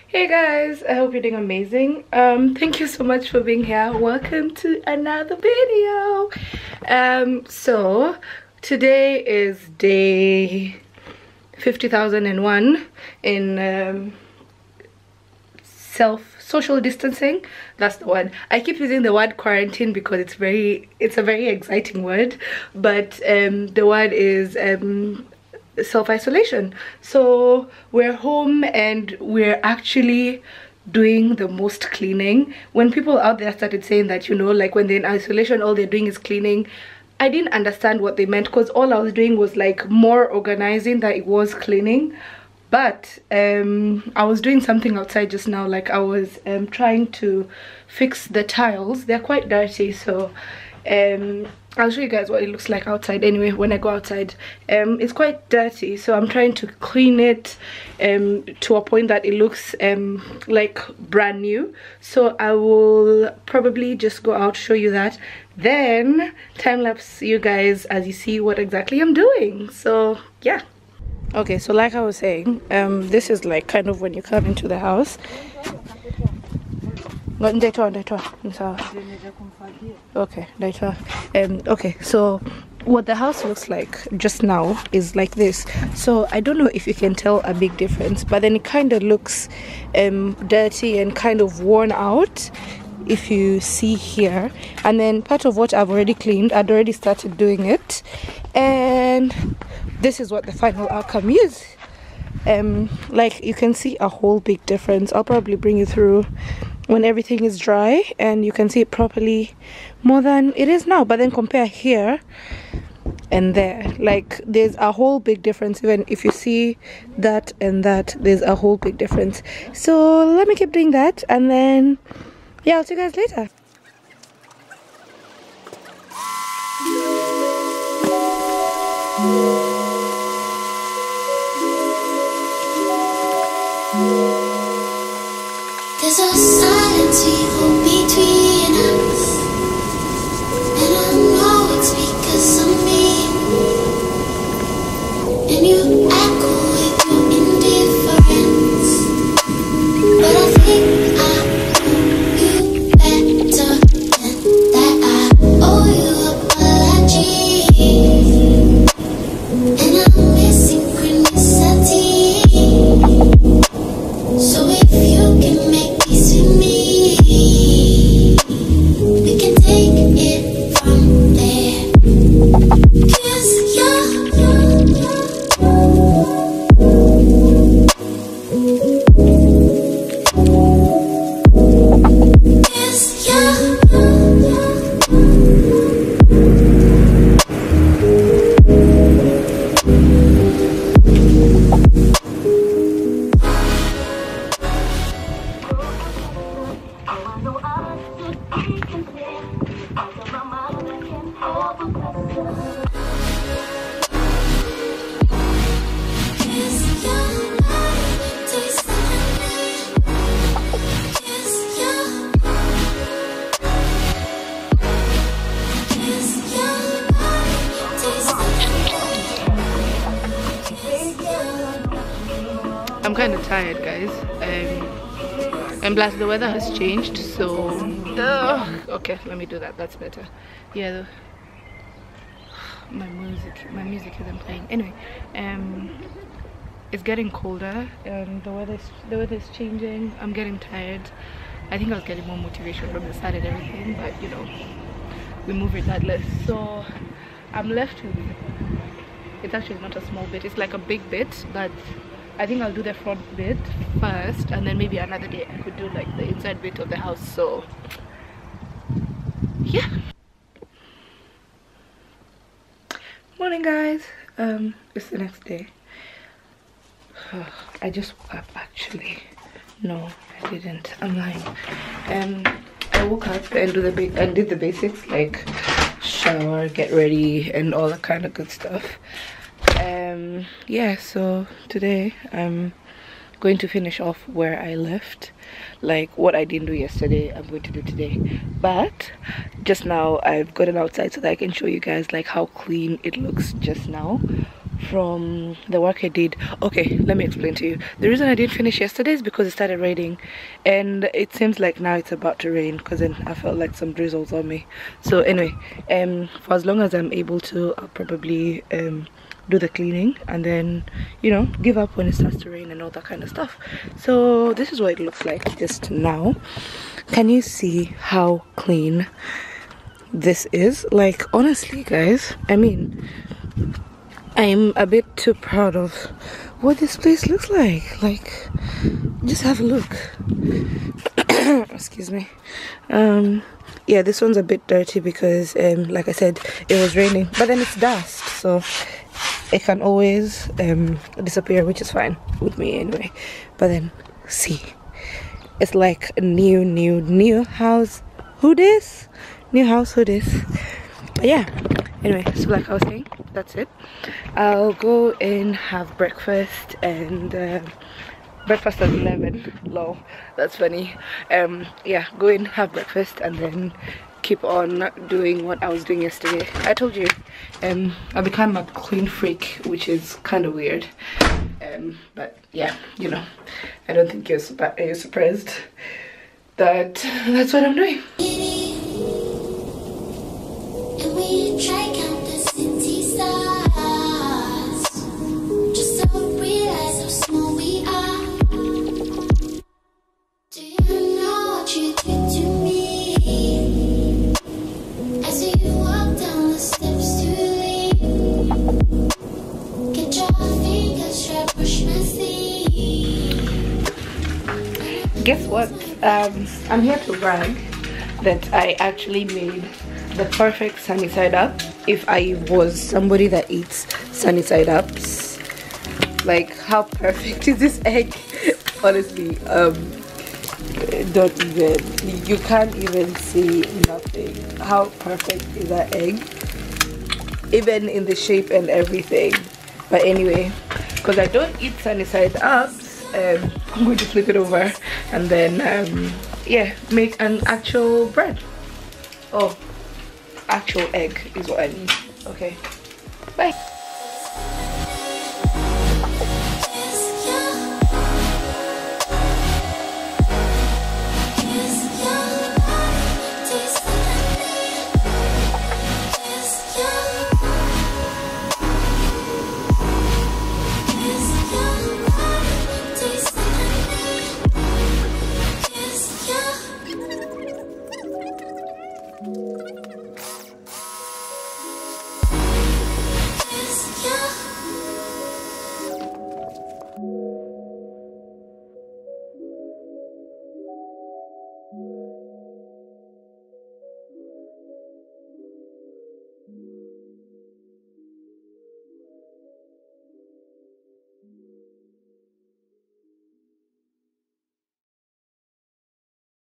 Hey guys, I hope you're doing amazing. Thank you so much for being here. Welcome to another video. So today is day 50,001 in social distancing. That's the word. I keep using the word quarantine because it's a very exciting word, but the word is self-isolation. So we're home and we're actually doing the most cleaning. When people out there started saying that, you know, like when they're in isolation all they're doing is cleaning, I didn't understand what they meant, because all I was doing was like more organizing than it was cleaning. But I was doing something outside just now. Like I was trying to fix the tiles. They're quite dirty, so I'll show you guys what it looks like outside anyway when I go outside. It's quite dirty, so I'm trying to clean it to a point that it looks like brand new. So I will probably just go out, show you that, then time-lapse you guys as you see what exactly I'm doing. So yeah. Okay, so like I was saying, this is like kind of when you come into the house. Okay, okay, so what the house looks like just now is like this. So I don't know if you can tell a big difference, but then it kind of looks dirty and kind of worn out if you see here. And then part of what I've already cleaned, I'd already started doing it, and this is what the final outcome is. Like you can see a whole big difference. I'll probably bring you through when everything is dry and you can see it properly more than it is now. But then compare here and there, like there's a whole big difference. Even if you see that and that, there's a whole big difference. So let me keep doing that, and then yeah, I'll see you guys later. There's a silence we hold between us, and I know it's because of me. And you echo with your indifference, but I think I know you better than that. I owe you apologies, and I'm missing synchronicity. So if you can make peace with me, we can take it from there. 'Cause you're I'm kind of tired, guys, and plus the weather has changed, so okay, let me do that. That's better. Yeah, my music isn't playing anyway. It's getting colder and the weather is changing. I'm getting tired. I think I was getting more motivation from the sun and everything, but you know, we move regardless. So I'm left with, it's actually not a small bit, it's like a big bit, but I think I'll do the front bit first, and then maybe another day I could do like the inside bit of the house. So yeah. Morning, guys. It's the next day. I just woke up, actually. No, I didn't. I'm lying. I woke up and did the basics, like shower, get ready, and all that kind of good stuff. Yeah, so today I'm going to finish off where I left. Like what I didn't do yesterday, I'm going to do today. But just now I've gotten outside so that I can show you guys like how clean it looks just now from the work I did. Okay, let me explain to you. The reason I didn't finish yesterday is because it started raining, and it seems like now it's about to rain, because then I felt like some drizzles on me. So anyway, for as long as I'm able to, I'll probably do the cleaning, and then, you know, give up when it starts to rain and all that kind of stuff. So this is what it looks like just now. Can you see how clean this is? Like, honestly guys, I mean, I'm a bit too proud of what this place looks like. Like, just have a look. Excuse me. Yeah, this one's a bit dirty because like I said, it was raining, but then it's dust, so it can always disappear, which is fine with me anyway. But then see, it's like a new house. Who this? New house, who this? But yeah, anyway, so like I was saying, that's it. I'll go and have breakfast, and breakfast at 11. Lol, that's funny. Yeah, go and have breakfast and then keep on doing what I was doing yesterday. I told you, I become a clean freak, which is kind of weird. But yeah, you know, I don't think you're surprised that that's what I'm doing. And we try count the city stars, just to realize how small we are. Do you know what you did to me? As you walk down the steps to leave, get your fingers try to brush my sleeve. Guess what? I'm here to brag that I actually made the perfect sunny side up. If I was somebody that eats sunny side ups, like, how perfect is this egg? Honestly, don't even, you can't even see nothing. How perfect is that egg, even in the shape and everything. But anyway, because I don't eat sunny side ups, I'm going to flip it over and then yeah, make an actual bread. Oh, actual egg is what I need. Okay, bye.